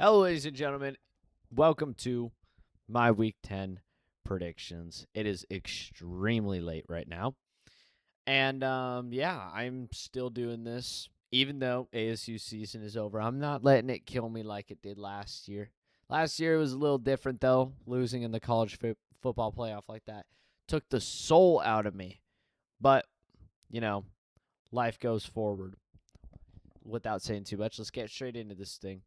Hello, ladies and gentlemen. Welcome to my Week 10 predictions. It is extremely late right now. And yeah, I'm still doing this. Even though ASU season is over, I'm not letting it kill me like it did last year. Last year it was a little different, though. Losing in the college football playoff like that took the soul out of me. But, you know, life goes forward. Without saying too much, let's get straight into this thing.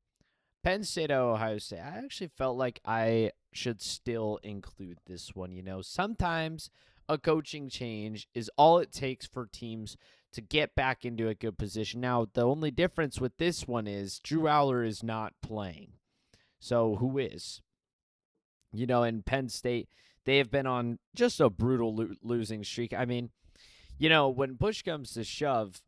Penn State at Ohio State. I actually felt like I should still include this one. Sometimes a coaching change is all it takes for teams to get back into a good position. Now, the only difference with this one is Drew Aller is not playing. So who is? In Penn State, they have been on just a brutal losing streak. I mean, when push comes to shove,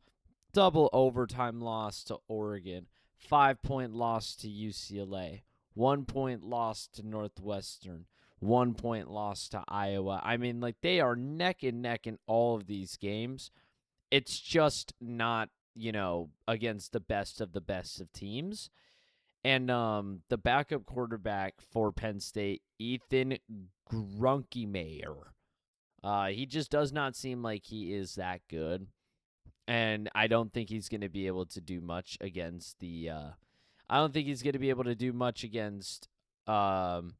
double overtime loss to Oregon, 5-point loss to UCLA, 1-point loss to Northwestern, 1-point loss to Iowa. I mean, like, they are neck and neck in all of these games. It's just not, against the best of teams. And the backup quarterback for Penn State, Ethan Grunkemeyer, he just does not seem like he is that good. And I don't think he's going to be able to do much against the. I don't think he's going to be able to do much against the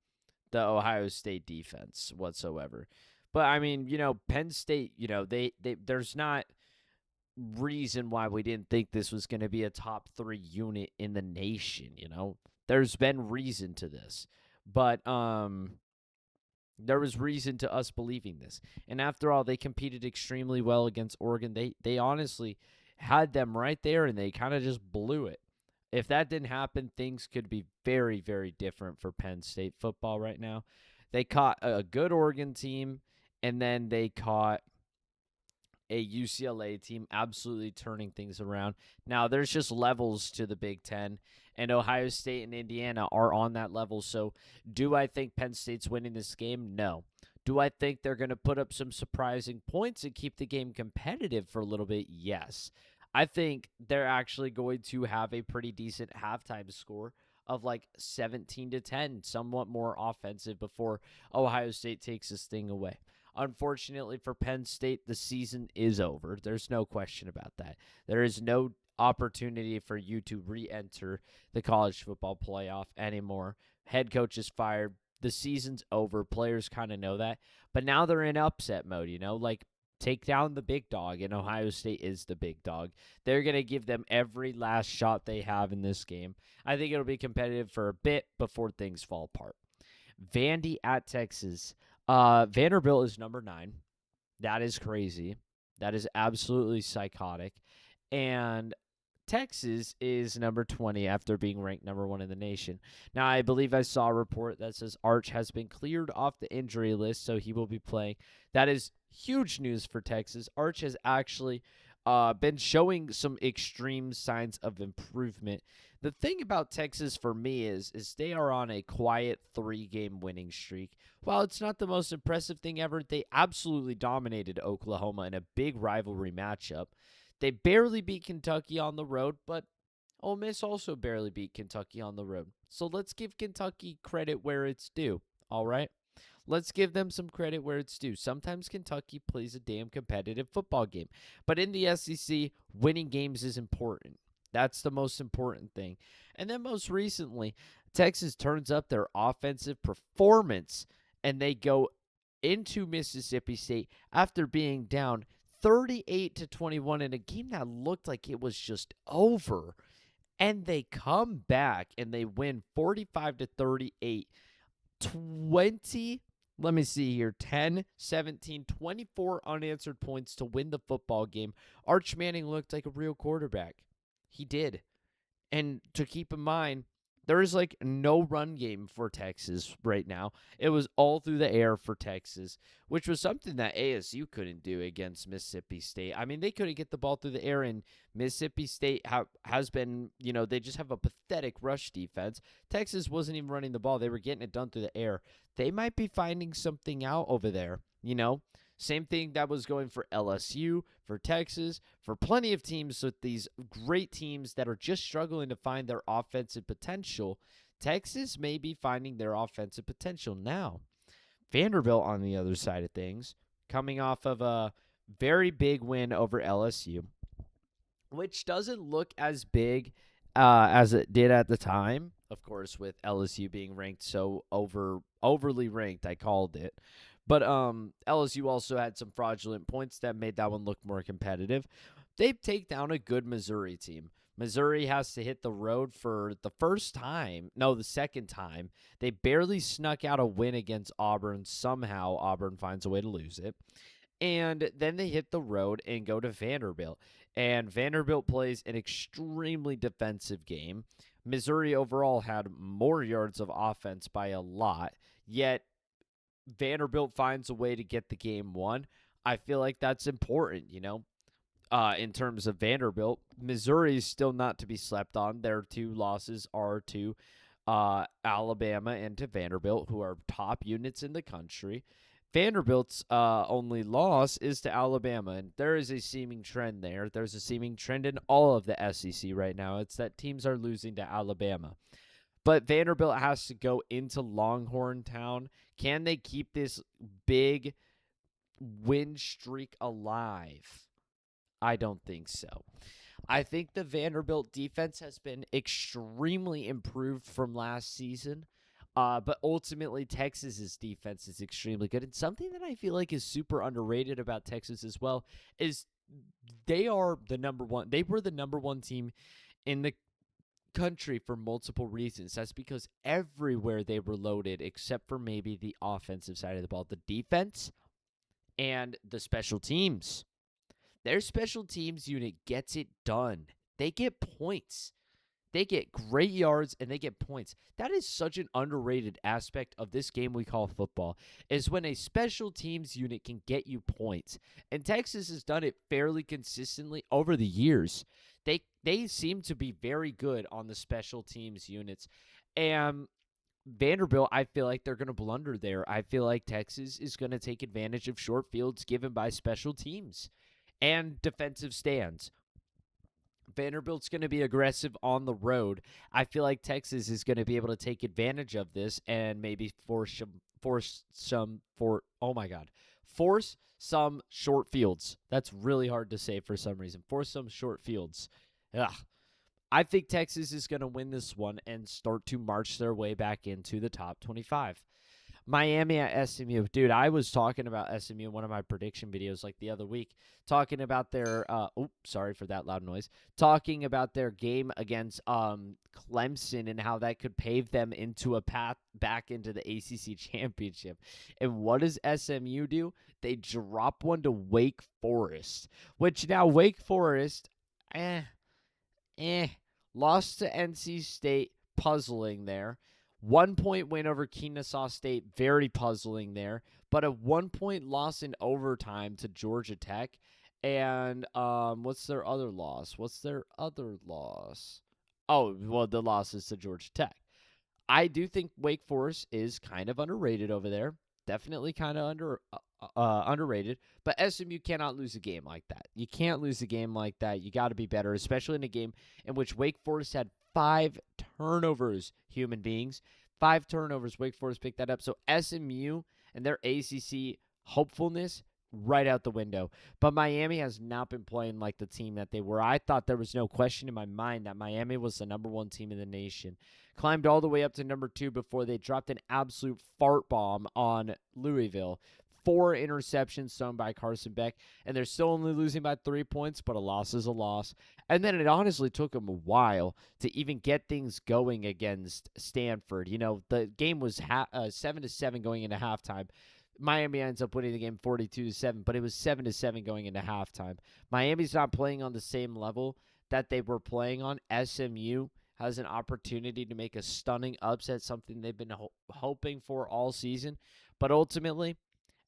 Ohio State defense whatsoever. But I mean, Penn State, they there's not reason why we didn't think this was going to be a top 3 unit in the nation. There's been reason to this, but there was reason to us believing this. And after all, they competed extremely well against Oregon. They honestly had them right there, and they kind of just blew it. If that didn't happen, things could be very, very different for Penn State football right now. They caught a good Oregon team, and then they caught a UCLA team absolutely turning things around. Now, there's just levels to the Big Ten, and Ohio State and Indiana are on that level. So, do I think Penn State's winning this game? No. Do I think they're going to put up some surprising points and keep the game competitive for a little bit? Yes. I think they're actually going to have a pretty decent halftime score of like 17-10, somewhat more offensive before Ohio State takes this thing away. Unfortunately for Penn State, the season is over. There's no question about that. There is no opportunity for you to re-enter the college football playoff anymore. Head coach is fired. The season's over. Players kind of know that. But now they're in upset mode, like take down the big dog, and Ohio State is the big dog. They're going to give them every last shot they have in this game. I think it'll be competitive for a bit before things fall apart. Vandy at Texas. Vanderbilt is number 9. That is crazy. That is absolutely psychotic. And Texas is number 20 after being ranked number 1 in the nation. Now, I believe I saw a report that says Arch has been cleared off the injury list, so he will be playing. That is huge news for Texas. Arch has actually been showing some extreme signs of improvement. The thing about Texas for me is they are on a quiet 3-game winning streak. While it's not the most impressive thing ever, they absolutely dominated Oklahoma in a big rivalry matchup. They barely beat Kentucky on the road, but Ole Miss also barely beat Kentucky on the road. So let's give Kentucky credit where it's due, all right? Let's give them some credit where it's due. Sometimes Kentucky plays a damn competitive football game. But in the SEC, winning games is important. That's the most important thing. And then most recently, Texas turns up their offensive performance, and they go into Mississippi State after being down 38-21 in a game that looked like it was just over. And they come back and they win 45-38. 20, let me see here, 10, 17, 24 unanswered points to win the football game. Arch Manning looked like a real quarterback. He did. And to keep in mind, there is like no run game for Texas right now. It was all through the air for Texas, which was something that ASU couldn't do against Mississippi State. I mean, they couldn't get the ball through the air, and Mississippi State has been, they just have a pathetic rush defense. Texas wasn't even running the ball. They were getting it done through the air. They might be finding something out over there, Same thing that was going for LSU, for Texas, for plenty of teams with these great teams that are just struggling to find their offensive potential. Texas may be finding their offensive potential now. Vanderbilt, on the other side of things, coming off of a very big win over LSU, which doesn't look as big as it did at the time. Of course, with LSU being ranked so overly ranked, I called it. But LSU also had some fraudulent points that made that one look more competitive. They take down a good Missouri team. Missouri has to hit the road for the first time. No, the second time. They barely snuck out a win against Auburn. Somehow, Auburn finds a way to lose it. And then they hit the road and go to Vanderbilt. And Vanderbilt plays an extremely defensive game. Missouri overall had more yards of offense by a lot, yet Vanderbilt finds a way to get the game won. I feel like that's important, in terms of Vanderbilt. Missouri is still not to be slept on. Their two losses are to Alabama and to Vanderbilt, who are top units in the country. Vanderbilt's only loss is to Alabama, and there is a seeming trend there. There's a seeming trend in all of the SEC right now. It's that teams are losing to Alabama. But Vanderbilt has to go into Longhorn Town. Can they keep this big win streak alive? I don't think so. I think the Vanderbilt defense has been extremely improved from last season. But ultimately, Texas's defense is extremely good. And something that I feel like is super underrated about Texas as well is they are the number one. They were the number one team in the country for multiple reasons. That's because everywhere they were loaded, except for maybe the offensive side of the ball, the defense and the special teams. Their special teams unit gets it done. They get points. They get great yards and they get points. That is such an underrated aspect of this game we call football, is when a special teams unit can get you points. And Texas has done it fairly consistently over the years. They seem to be very good on the special teams units. And Vanderbilt, I feel like they're going to blunder there. I feel like Texas is going to take advantage of short fields given by special teams and defensive stands. Vanderbilt's going to be aggressive on the road. I feel like Texas is going to be able to take advantage of this and maybe force some short fields. That's really hard to say for some reason. Force some short fields. Ugh. I think Texas is going to win this one and start to march their way back into the top 25. Miami at SMU. Dude, I was talking about SMU in one of my prediction videos like the other week, talking about their sorry for that loud noise. Talking about their game against Clemson and how that could pave them into a path back into the ACC championship. And what does SMU do? They drop one to Wake Forest, which now Wake Forest lost to NC State, puzzling there. 1 point win over Kennesaw State, very puzzling there. But a 1 point loss in overtime to Georgia Tech. And what's their other loss? Oh, well, the loss is to Georgia Tech. I do think Wake Forest is kind of underrated over there. Definitely kind of underrated. But SMU cannot lose a game like that. You can't lose a game like that. You got to be better, especially in a game in which Wake Forest had 5 turnovers, human beings. 5 turnovers. Wake Forest picked that up. So SMU and their ACC hopefulness right out the window. But Miami has not been playing like the team that they were. I thought there was no question in my mind that Miami was the number 1 team in the nation. Climbed all the way up to number 2 before they dropped an absolute fart bomb on Louisville. 4 interceptions thrown by Carson Beck, and they're still only losing by 3 points, but a loss is a loss. And then it honestly took them a while to even get things going against Stanford. You know, the game was 7-7 going into halftime. Miami ends up winning the game 42-7, but it was 7-7 going into halftime. Miami's not playing on the same level that they were playing on. SMU has an opportunity to make a stunning upset, something they've been hoping for all season. But ultimately,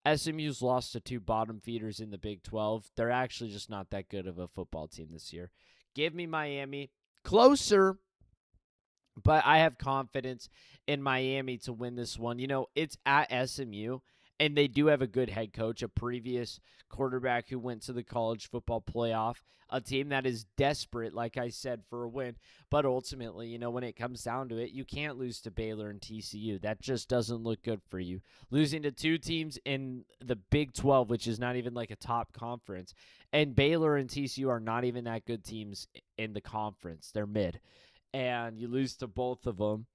SMU's lost to 2 bottom feeders in the Big 12. They're actually just not that good of a football team this year. Give me Miami. Closer, but I have confidence in Miami to win this one. You know, it's at SMU, And they do have a good head coach, a previous quarterback who went to the college football playoff, a team that is desperate, like I said, for a win. But ultimately, when it comes down to it, you can't lose to Baylor and TCU. That just doesn't look good for you. Losing to two teams in the Big 12, which is not even like a top conference, and Baylor and TCU are not even that good teams in the conference. They're mid. And you lose to both of them.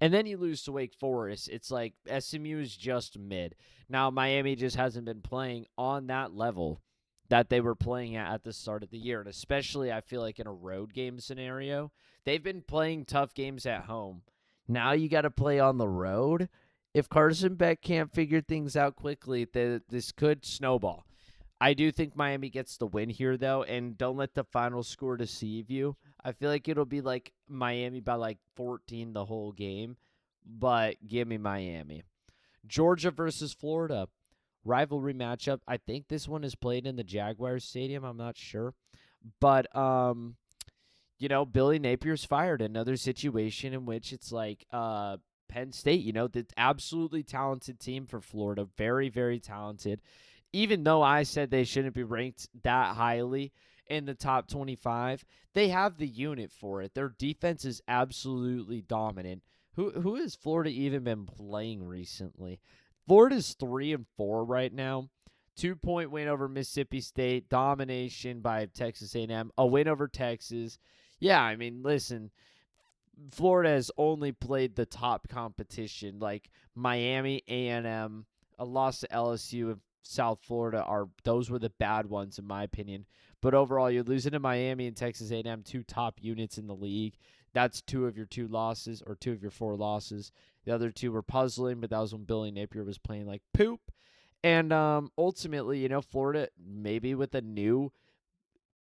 And then you lose to Wake Forest. It's like SMU is just mid. Now, Miami just hasn't been playing on that level that they were playing at the start of the year. And especially, I feel like in a road game scenario, they've been playing tough games at home. Now you got to play on the road. If Carson Beck can't figure things out quickly, this could snowball. I do think Miami gets the win here, though, and don't let the final score deceive you. I feel like it'll be like Miami by like 14 the whole game, but give me Miami. Georgia versus Florida. Rivalry matchup. I think this one is played in the Jaguars Stadium. I'm not sure. But Billy Napier's fired. Another situation in which it's like Penn State, the absolutely talented team for Florida. Very, very talented. Even though I said they shouldn't be ranked that highly in the top 25, they have the unit for it. Their defense is absolutely dominant. Who has Florida even been playing recently? Florida's 3-4 right now. 2-point win over Mississippi State, domination by Texas A&M, a win over Texas. Yeah, I mean, listen, Florida has only played the top competition, like Miami, A&M, a loss to LSU, and South Florida those were the bad ones in my opinion. But overall, you're losing to Miami and Texas A&M, two top units in the league. That's two of your two losses or two of your four losses. The other two were puzzling, but that was when Billy Napier was playing like poop. And ultimately, Florida maybe with a new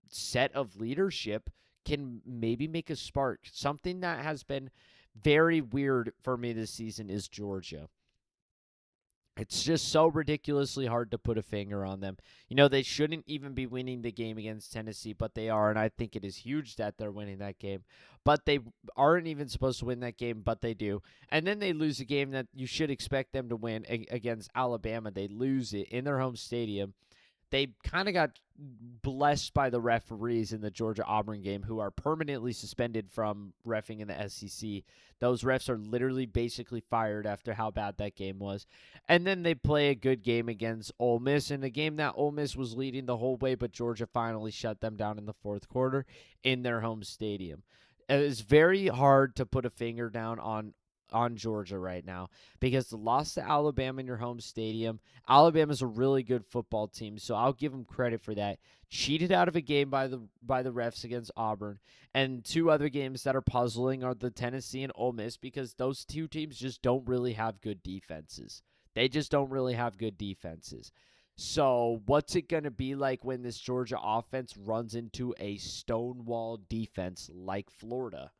set of leadership can maybe make a spark. Something that has been very weird for me this season is Georgia. It's just so ridiculously hard to put a finger on them. They shouldn't even be winning the game against Tennessee, but they are, and I think it is huge that they're winning that game. But they aren't even supposed to win that game, but they do. And then they lose a game that you should expect them to win against Alabama. They lose it in their home stadium. They kind of got blessed by the referees in the Georgia Auburn game, who are permanently suspended from reffing in the SEC. Those refs are literally basically fired after how bad that game was. And then they play a good game against Ole Miss, in a game that Ole Miss was leading the whole way, but Georgia finally shut them down in the fourth quarter in their home stadium. It is very hard to put a finger down on Georgia right now because the loss to Alabama in your home stadium. Alabama's a really good football team, so I'll give them credit for that. Cheated out of a game by the refs against Auburn, and two other games that are puzzling are the Tennessee and Ole Miss because those two teams just don't really have good defenses. They just don't really have good defenses. So what's it going to be like when this Georgia offense runs into a stonewall defense like Florida?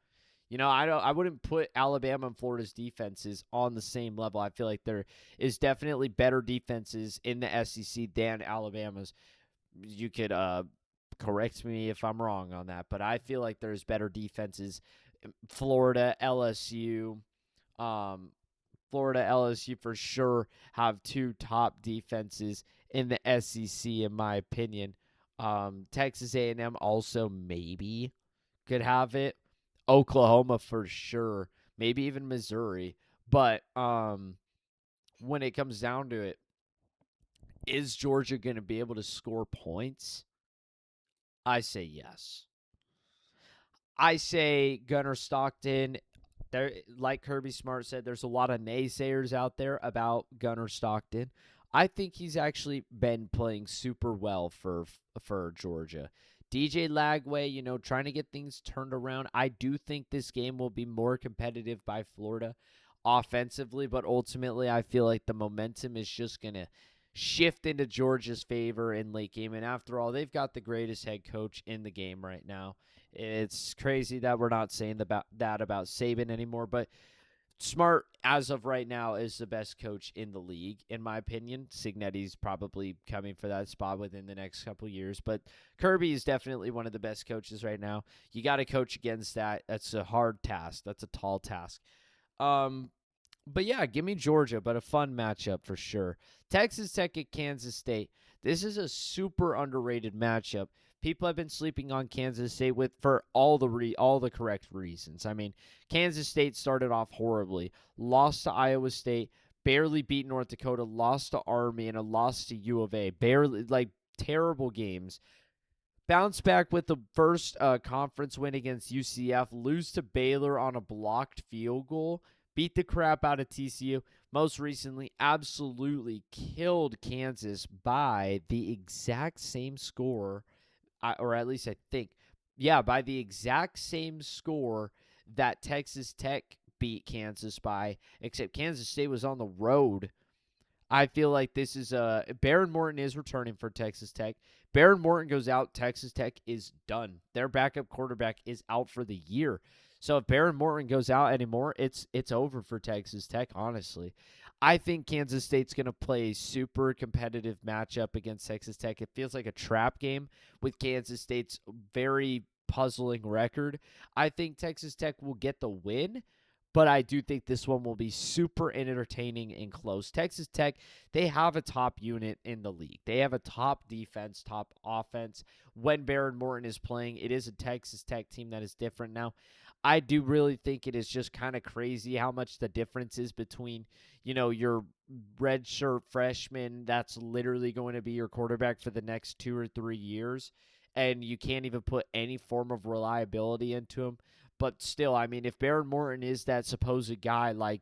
I wouldn't put Alabama and Florida's defenses on the same level. I feel like there is definitely better defenses in the SEC than Alabama's. You could correct me if I'm wrong on that, but I feel like there's better defenses. Florida, LSU, Florida, LSU for sure have two top defenses in the SEC, in my opinion. Texas A&M also maybe could have it. Oklahoma for sure, maybe even Missouri. But when it comes down to it, is Georgia going to be able to score points? I say yes. I say Gunnar Stockton. There, like Kirby Smart said, there's a lot of naysayers out there about Gunnar Stockton. I think he's actually been playing super well for Georgia. DJ Lagway, trying to get things turned around. I do think this game will be more competitive by Florida offensively, but ultimately I feel like the momentum is just going to shift into Georgia's favor in late game. And after all, they've got the greatest head coach in the game right now. It's crazy that we're not saying about Saban anymore, but Smart, as of right now, is the best coach in the league, in my opinion. Cignetti's probably coming for that spot within the next couple years, but Kirby is definitely one of the best coaches right now. You got to coach against that. That's a hard task. That's a tall task. But yeah, give me Georgia, but a fun matchup for sure. Texas Tech at Kansas State. This is a super underrated matchup. People have been sleeping on Kansas State with for all the correct reasons. I mean, Kansas State started off horribly, lost to Iowa State, barely beat North Dakota, lost to Army, and a loss to U of A. Barely, like, terrible games. Bounce back with the first conference win against UCF, lose to Baylor on a blocked field goal, beat the crap out of TCU. Most recently, absolutely killed Kansas by the exact same score, or at least I think, yeah, by the exact same score that Texas Tech beat Kansas by, except Kansas State was on the road. I feel like this is Baron Morton is returning for Texas Tech. Baron Morton goes out, Texas Tech is done. Their backup quarterback is out for the year. So if Baron Morton goes out anymore, it's over for Texas Tech, honestly. I think Kansas State's going to play a super competitive matchup against Texas Tech. It feels like a trap game with Kansas State's very puzzling record. I think Texas Tech will get the win, but I do think this one will be super entertaining and close. Texas Tech, they have a top unit in the league. They have a top defense, top offense. When Baron Morton is playing, it is a Texas Tech team that is different now. I do really think it is just kind of crazy how much the difference is between, your redshirt freshman that's literally going to be your quarterback for the next 2 or 3 years, and you can't even put any form of reliability into him. But still, I mean, if Baron Morton is that supposed guy like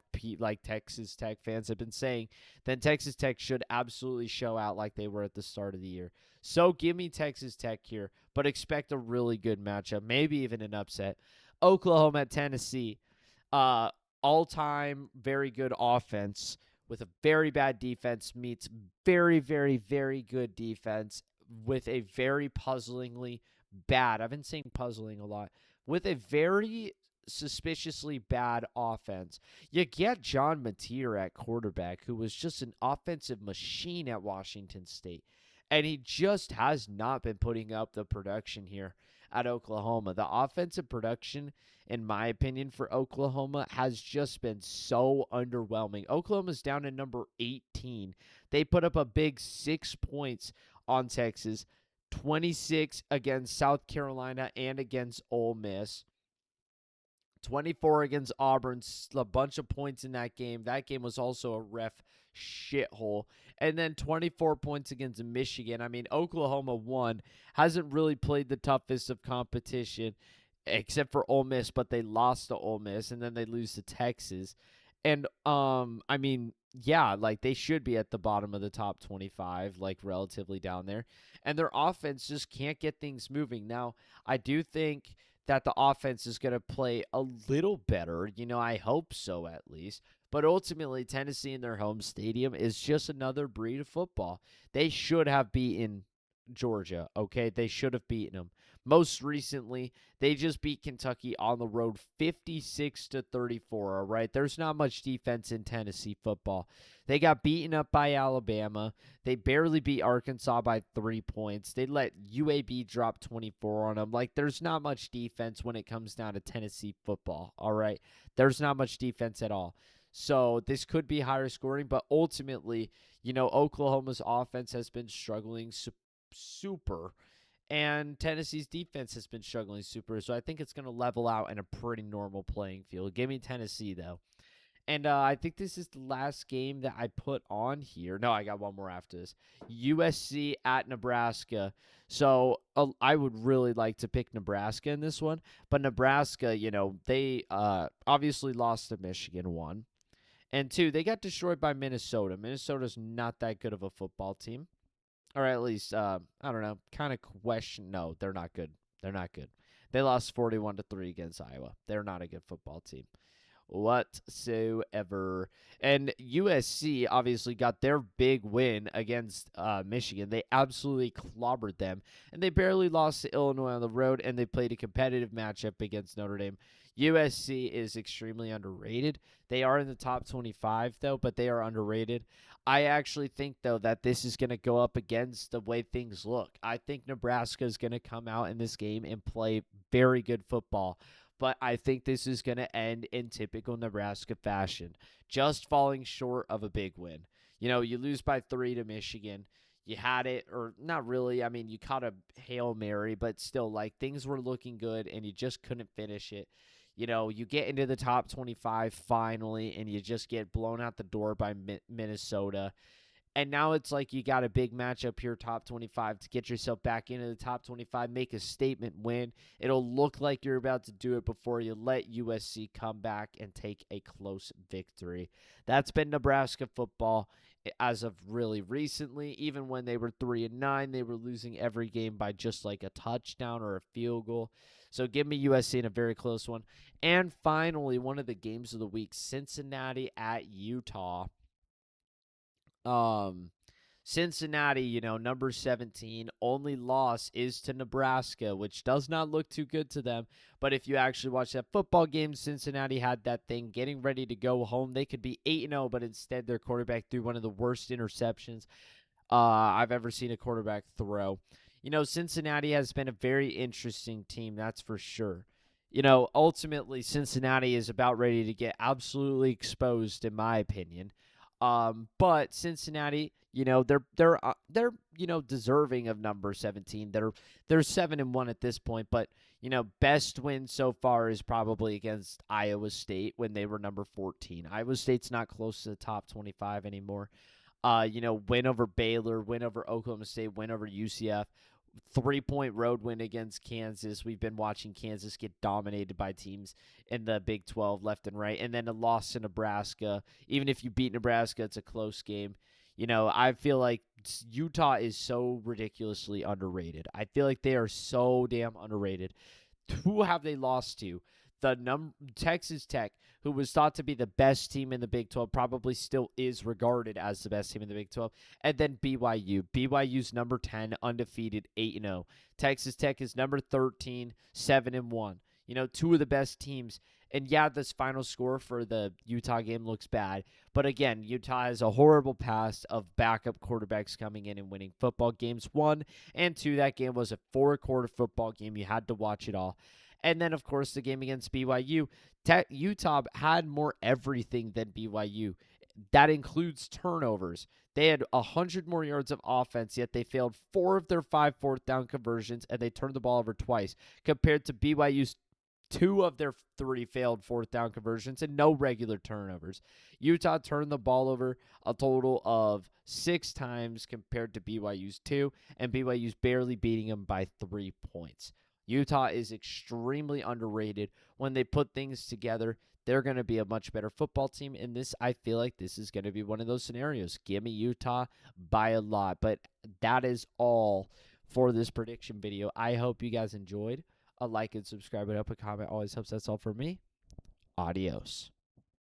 Texas Tech fans have been saying, then Texas Tech should absolutely show out like they were at the start of the year. So give me Texas Tech here, but expect a really good matchup, maybe even an upset. Oklahoma at Tennessee, uh, all-time very good offense with a very bad defense meets very, very, very good defense with a very puzzlingly bad. I've been saying puzzling a lot with a very suspiciously bad offense. You get John Mateer at quarterback, who was just an offensive machine at Washington State. And he just has not been putting up the production here at Oklahoma. The offensive production, in my opinion, for Oklahoma has just been so underwhelming. Oklahoma's down to number 18. They put up a big 6 points on Texas, 26 against South Carolina and against Ole Miss, 24 against Auburn, a bunch of points in that game. That game was also a ref shithole. And then 24 points against Michigan. I mean, Oklahoma won. Hasn't really played the toughest of competition except for Ole Miss, but they lost to Ole Miss, and then they lose to Texas. And, I mean, yeah, like they should be at the bottom of the top 25, like relatively down there. And their offense just can't get things moving. Now, I do think that the offense is going to play a little better. I hope so at least. But ultimately, Tennessee in their home stadium is just another breed of football. They should have beaten Georgia, okay? They should have beaten them. Most recently, they just beat Kentucky on the road 56-34, all right? There's not much defense in Tennessee football. They got beaten up by Alabama. They barely beat Arkansas by 3 points. They let UAB drop 24 on them. Like, there's not much defense when it comes down to Tennessee football, all right? There's not much defense at all. So this could be higher scoring, but ultimately, Oklahoma's offense has been struggling super, and Tennessee's defense has been struggling super. So I think it's going to level out in a pretty normal playing field. Give me Tennessee, though. And I think this is the last game that I put on here. No, I got one more after this. USC at Nebraska. So I would really like to pick Nebraska in this one. But Nebraska, they obviously lost to Michigan, 1. And 2, they got destroyed by Minnesota. Minnesota's not that good of a football team. Or at least, I don't know, kind of question. No, they're not good. They're not good. They lost 41-3 against Iowa. They're not a good football team whatsoever. And USC obviously got their big win against Michigan. They absolutely clobbered them, and they barely lost to Illinois on the road, and they played a competitive matchup against Notre Dame. USC is extremely underrated. They are in the top 25, though, but they are underrated. I actually think, though, that this is going to go up against the way things look. I think Nebraska is going to come out in this game and play very good football. but I think this is going to end in typical Nebraska fashion, just falling short of a big win. You lose by 3 to Michigan. You had it, or not really. I mean, you caught a Hail Mary, but still, like, things were looking good, and you just couldn't finish it. You get into the top 25 finally, and you just get blown out the door by Minnesota. And now it's like you got a big matchup here, top 25, to get yourself back into the top 25, make a statement win. It'll look like you're about to do it before you let USC come back and take a close victory. That's been Nebraska football as of really recently. Even when they were 3-9, they were losing every game by just like a touchdown or a field goal. So give me USC in a very close one. And finally, one of the games of the week, Cincinnati at Utah. Cincinnati, number 17, only loss is to Nebraska, which does not look too good to them. But if you actually watch that football game, Cincinnati had that thing getting ready to go home. They could be 8-0, but instead their quarterback threw one of the worst interceptions I've ever seen a quarterback throw. Cincinnati has been a very interesting team, that's for sure. Ultimately, Cincinnati is about ready to get absolutely exposed, in my opinion. But Cincinnati, they're deserving of number 17. They're 7-1 at this point, but best win so far is probably against Iowa State when they were number 14. Iowa State's not close to the top 25 anymore. Win over Baylor, win over Oklahoma State, win over UCF. 3-point road win against Kansas. We've been watching Kansas get dominated by teams in the Big 12 left and right. And then a loss to Nebraska. Even if you beat Nebraska, it's a close game. I feel like Utah is so ridiculously underrated. I feel like they are so damn underrated. Who have they lost to? Texas Tech, who was thought to be the best team in the Big 12, probably still is regarded as the best team in the Big 12. And then BYU. BYU's number 10, undefeated, 8-0. Texas Tech is number 13, 7-1. Two of the best teams. And yeah, this final score for the Utah game looks bad. But again, Utah has a horrible past of backup quarterbacks coming in and winning football games. 1 and 2, that game was a 4-quarter football game. You had to watch it all. And then, of course, the game against BYU. Utah had more everything than BYU. That includes turnovers. They had 100 more yards of offense, yet they failed 4 of their 5 fourth-down conversions, and they turned the ball over twice, compared to BYU's 2 of their 3 failed fourth-down conversions and no regular turnovers. Utah turned the ball over a total of 6 times compared to BYU's 2, and BYU's barely beating them by 3 points. Utah is extremely underrated. When they put things together, they're going to be a much better football team. And I feel like this is going to be one of those scenarios. Give me Utah by a lot. But that is all for this prediction video. I hope you guys enjoyed. A like and subscribe and up a comment always helps. That's all for me. Adios.